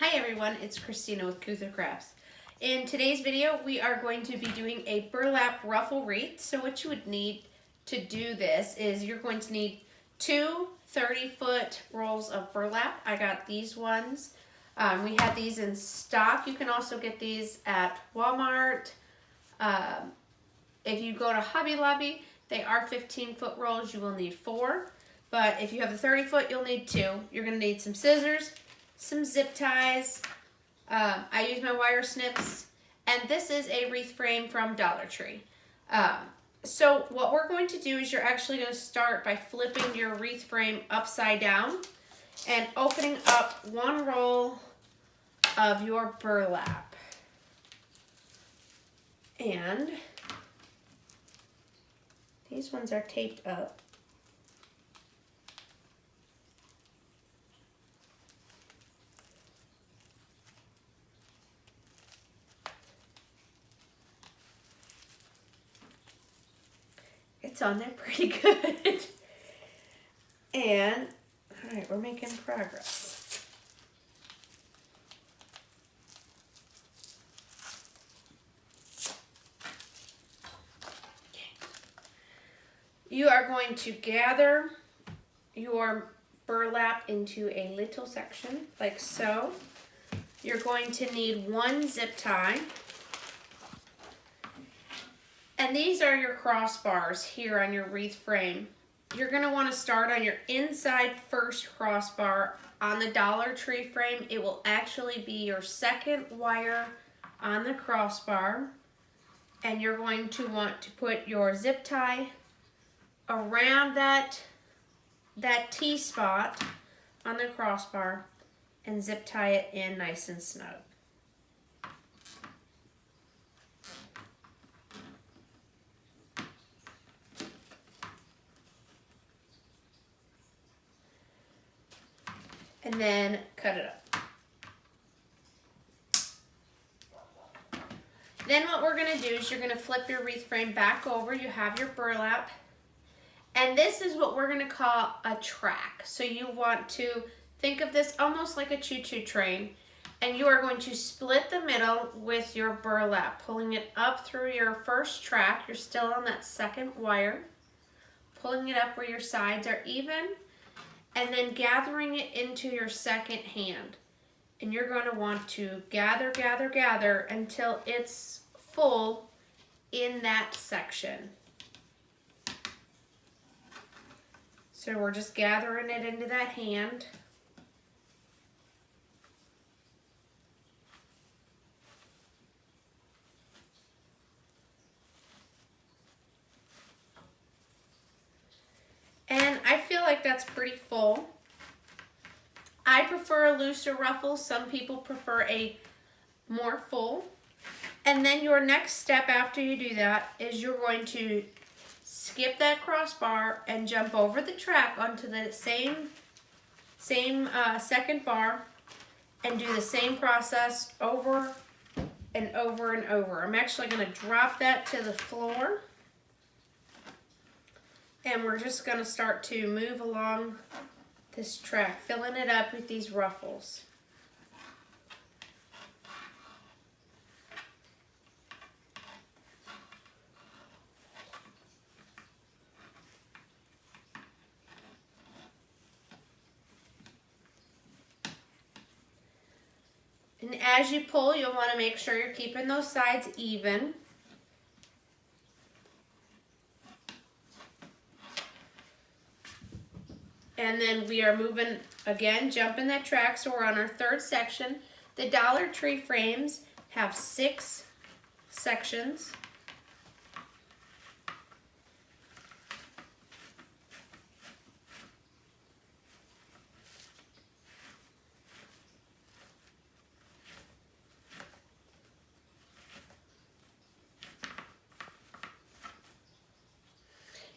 Hi everyone, it's Christina with Kuther Crafts. In today's video, we are going to be doing a burlap ruffle wreath. So what you would need to do this is you're going to need two 30-foot rolls of burlap. I got these ones. We had these in stock. You can also get these at Walmart. If you go to Hobby Lobby, they are 15-foot rolls. You will need 4. But if you have the 30-foot, you'll need 2. You're going to need some scissors, some zip ties. I use my wire snips, and this is a wreath frame from Dollar Tree. So what we're going to do is you're actually going to start by flipping your wreath frame upside down and opening up one roll of your burlap. And these ones are taped up. It's on there pretty good. And, all right, we're making progress. You are going to gather your burlap into a little section, like so. You're going to need one zip tie. And these are your crossbars here on your wreath frame. You're going to want to start on your inside first crossbar on the Dollar Tree frame. It will actually be your second wire on the crossbar. And you're going to want to put your zip tie around that T-spot on the crossbar and zip tie it in nice and snug. And then cut it up. Then what we're going to do is you're going to flip your wreath frame back over. You have your burlap. And this is what we're going to call a track. So you want to think of this almost like a choo-choo train. And you are going to split the middle with your burlap, pulling it up through your first track. You're still on that second wire. Pulling it up where your sides are even. And then gathering it into your second hand. And you're going to want to gather, gather, gather until it's full in that section. So we're just gathering it into that hand. And I feel like that's pretty full. I prefer a looser ruffle. Some people prefer a more full. And then your next step after you do that is you're going to skip that crossbar and jump over the track onto the same second bar and do the same process over and over and over. I'm actually going to drop that to the floor. And we're just going to start to move along this track, filling it up with these ruffles. And as you pull, you'll want to make sure you're keeping those sides even. And then we are moving again, jumping that track, so we're on our third section. The Dollar Tree frames have 6 sections.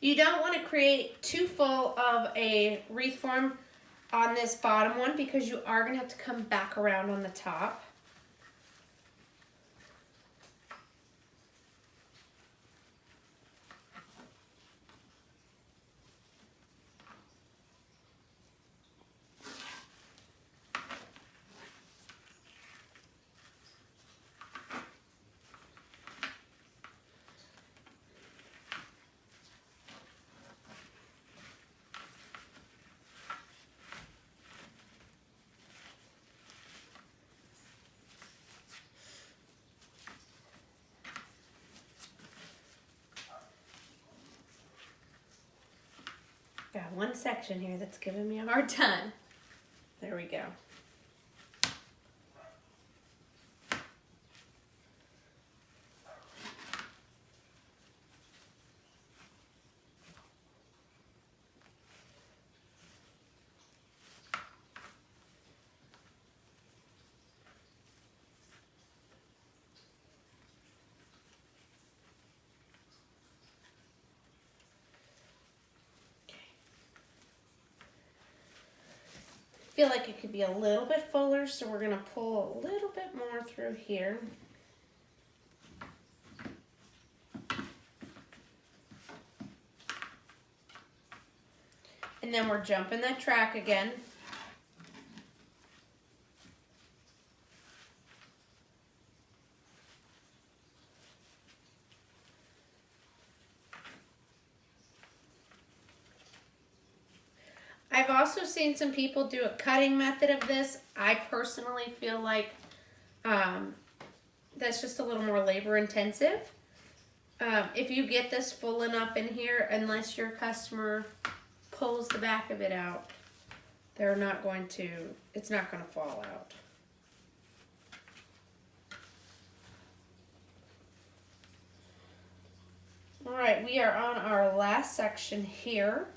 You don't want to create too full of a wreath form on this bottom one because you are going to have to come back around on the top. one section here that's giving me a hard time. There we go. Feel like it could be a little bit fuller, so we're gonna pull a little bit more through here. And then we're jumping that track again. I've also seen some people do a cutting method of this. I personally feel like that's just a little more labor intensive. If you get this full enough in here, unless your customer pulls the back of it out, it's not going to fall out. All right, we are on our last section here.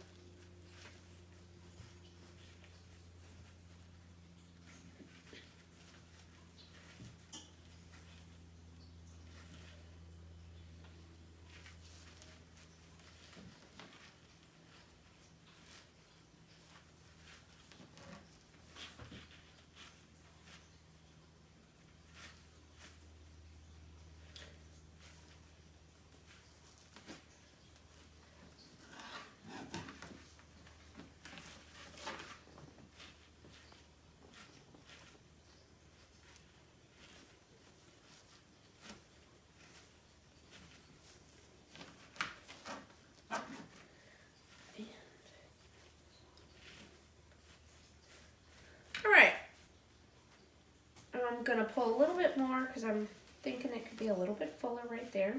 I'm gonna pull a little bit more because I'm thinking it could be a little bit fuller right there.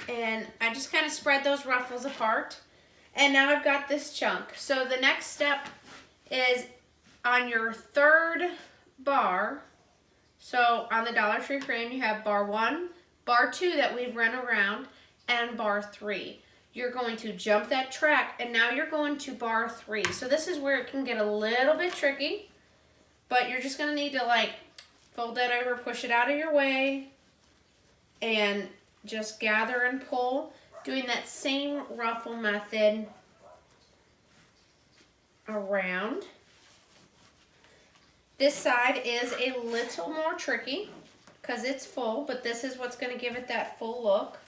And I just kind of spread those ruffles apart. And now I've got this chunk. So the next step is on your third bar. So on the Dollar Tree frame, you have bar 1, bar 2 that we've run around, and bar 3. You're going to jump that track, and now you're going to bar 3. So this is where it can get a little bit tricky. But you're just going to need to like fold that over, push it out of your way, and just gather and pull, doing that same ruffle method around. This side is a little more tricky because it's full, but this is what's going to give it that full look.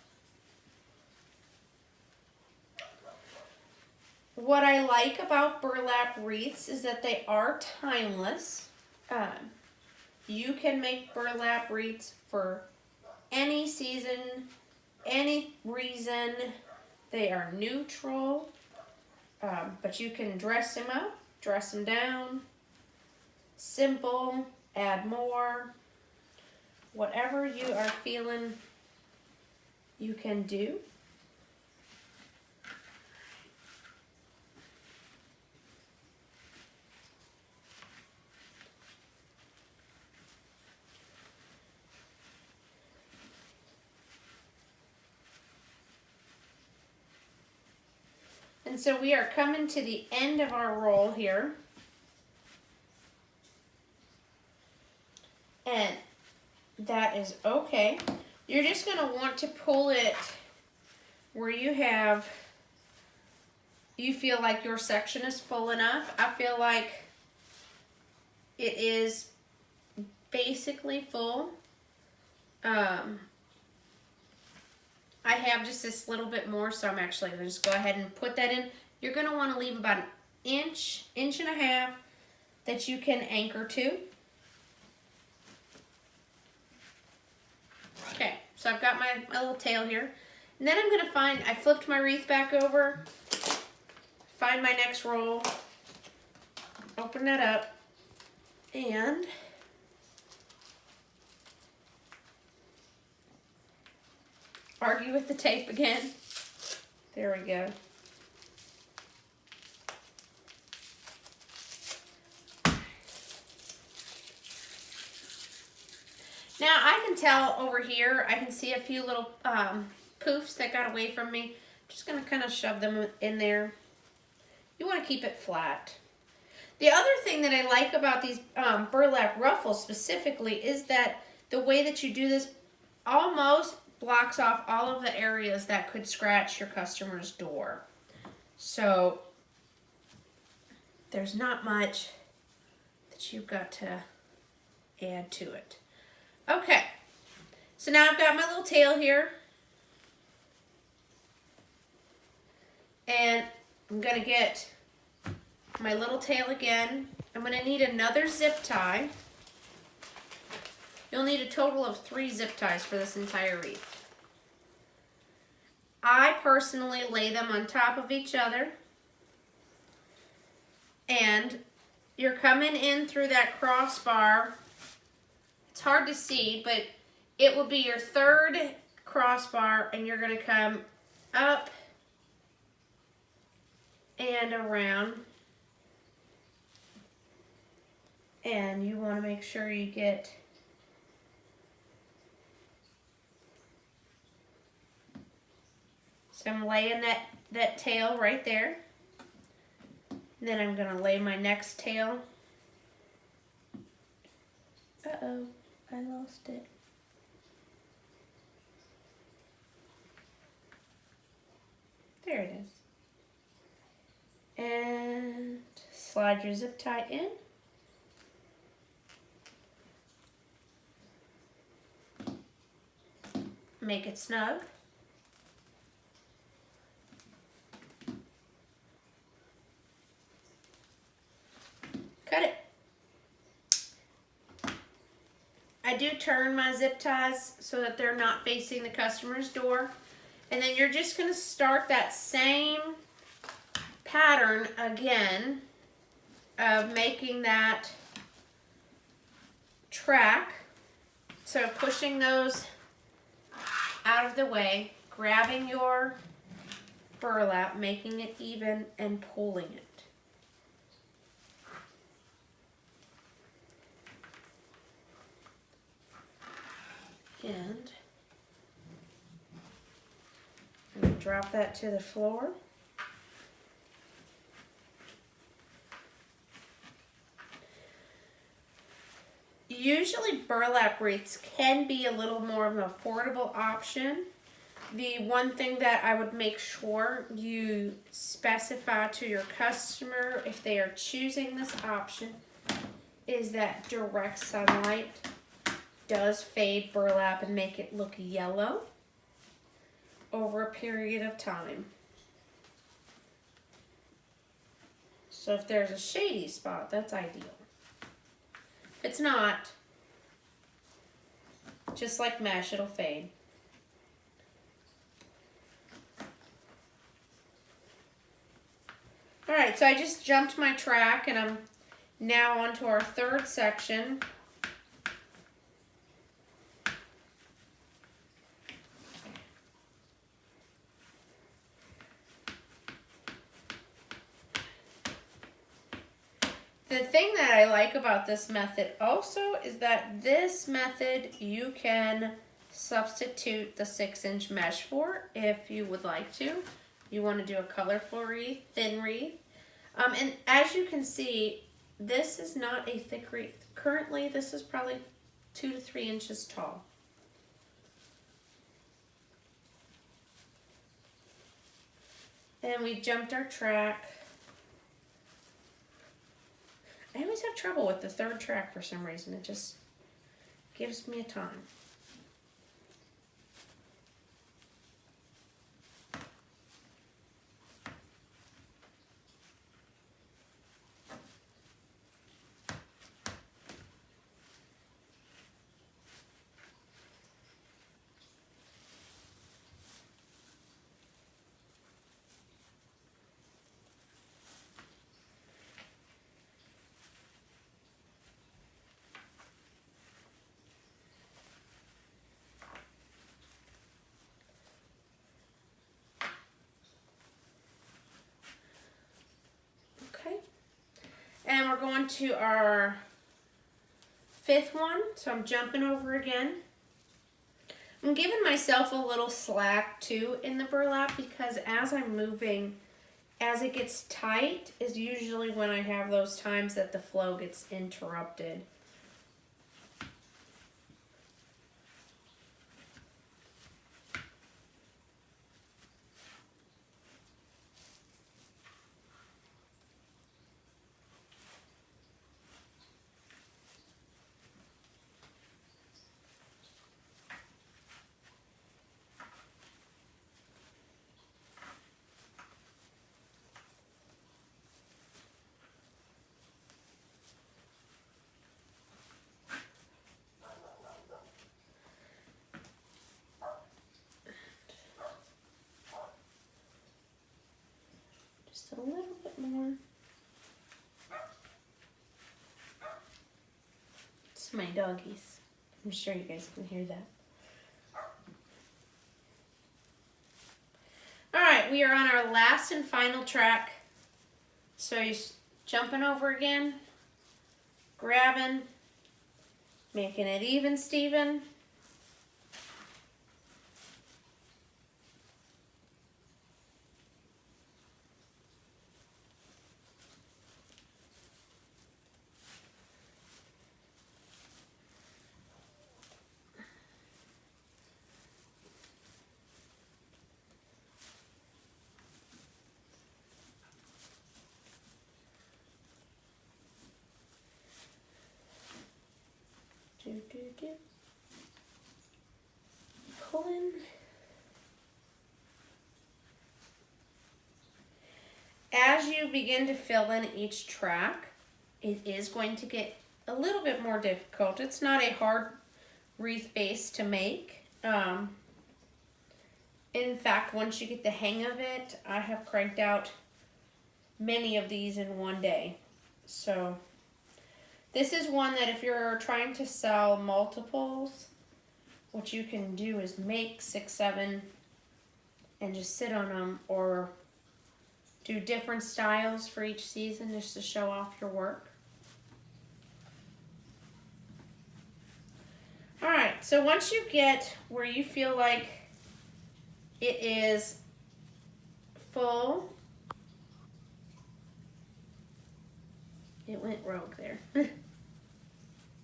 What I like about burlap wreaths is that they are timeless. You can make burlap wreaths for any season, any reason. They are neutral, but you can dress them up, dress them down, simple, add more. Whatever you are feeling, you can do. And so we are coming to the end of our roll here. And that is okay. You're just going to want to pull it where you feel like your section is full enough. I feel like it is basically full. I have just this little bit more, so I'm actually going to just go ahead and put that in. You're going to want to leave about an inch, inch and a half that you can anchor to. Okay, so I've got my little tail here. And then I'm going to I flipped my wreath back over, find my next roll, open that up, and argue with the tape again. There we go. Now I can tell over here, I can see a few little poofs that got away from me. Just gonna kind of shove them in there. You wanna keep it flat. The other thing that I like about these burlap ruffles specifically is that the way that you do this almost blocks off all of the areas that could scratch your customer's door. So there's not much that you've got to add to it. Okay, so now I've got my little tail here. And I'm gonna get my little tail again. I'm gonna need another zip tie. You'll need a total of 3 zip ties for this entire wreath. I personally lay them on top of each other. And you're coming in through that crossbar. It's hard to see, but it will be your 3rd crossbar, and you're gonna come up and around. And you want to make sure you get so I'm laying that tail right there. And then I'm going to lay my next tail. Uh-oh, I lost it. There it is. And slide your zip tie in. Make it snug. Cut it. I do turn my zip ties so that they're not facing the customer's door. And then you're just going to start that same pattern again of making that track. So pushing those out of the way, grabbing your burlap, making it even, and pulling it. And I'm going to drop that to the floor. Usually burlap wreaths can be a little more of an affordable option. The one thing that I would make sure you specify to your customer if they are choosing this option is that direct sunlight does fade burlap and make it look yellow over a period of time. So if there's a shady spot, that's ideal. If it's not, just like mesh, it'll fade. All right, so I just jumped my track and I'm now onto our 3rd section. The thing that I like about this method also is that this method you can substitute the 6-inch mesh for if you would like to. You want to do a colorful wreath, thin wreath. And as you can see, this is not a thick wreath. Currently, this is probably 2 to 3 inches tall. And we jumped our track. I always have trouble with the 3rd track for some reason. It just gives me a time. And we're going to our fifth one, so I'm jumping over again. I'm giving myself a little slack too in the burlap because as I'm moving, as it gets tight is usually when I have those times that the flow gets interrupted. Just a little bit more. It's my doggies. I'm sure you guys can hear that. All right, we are on our last and final track. So you're jumping over again, grabbing, making it even, Steven. Pulling. As you begin to fill in each track, it is going to get a little bit more difficult. It's not a hard wreath base to make. In fact, once you get the hang of it, I have cranked out many of these in one day. So this is one that if you're trying to sell multiples, what you can do is make 6, 7 and just sit on them, or do different styles for each season just to show off your work. All right, so once you get where you feel like it is full, it went rogue there.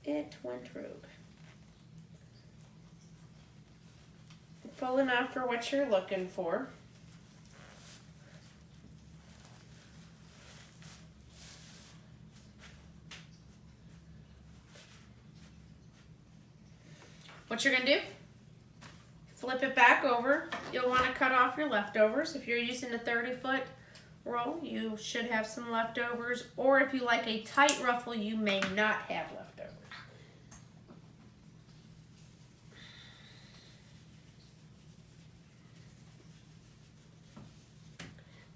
It went rogue. Full enough for what you're looking for. What you're gonna do, flip it back over. You'll want to cut off your leftovers. If you're using a 30-foot roll, you should have some leftovers, or if you like a tight ruffle, you may not have leftovers.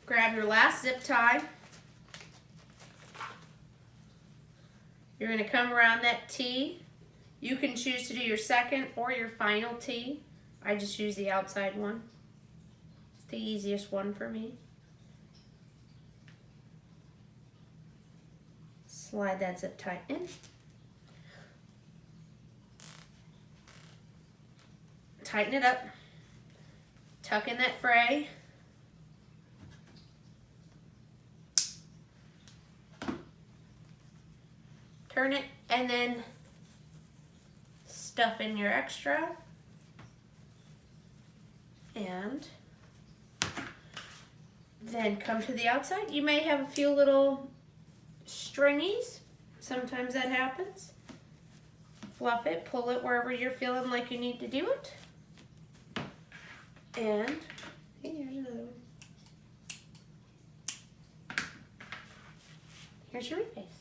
Grab your last zip tie. You're going to come around that T. You can choose to do your second or your final T. I just use the outside one. It's the easiest one for me. Slide that zip tie in. Tighten it up. Tuck in that fray. Turn it and then stuff in your extra. And then come to the outside. You may have a few little stringies. Sometimes that happens. Fluff it, pull it wherever you're feeling like you need to do it. And hey, here's another one. Here's your wreath base.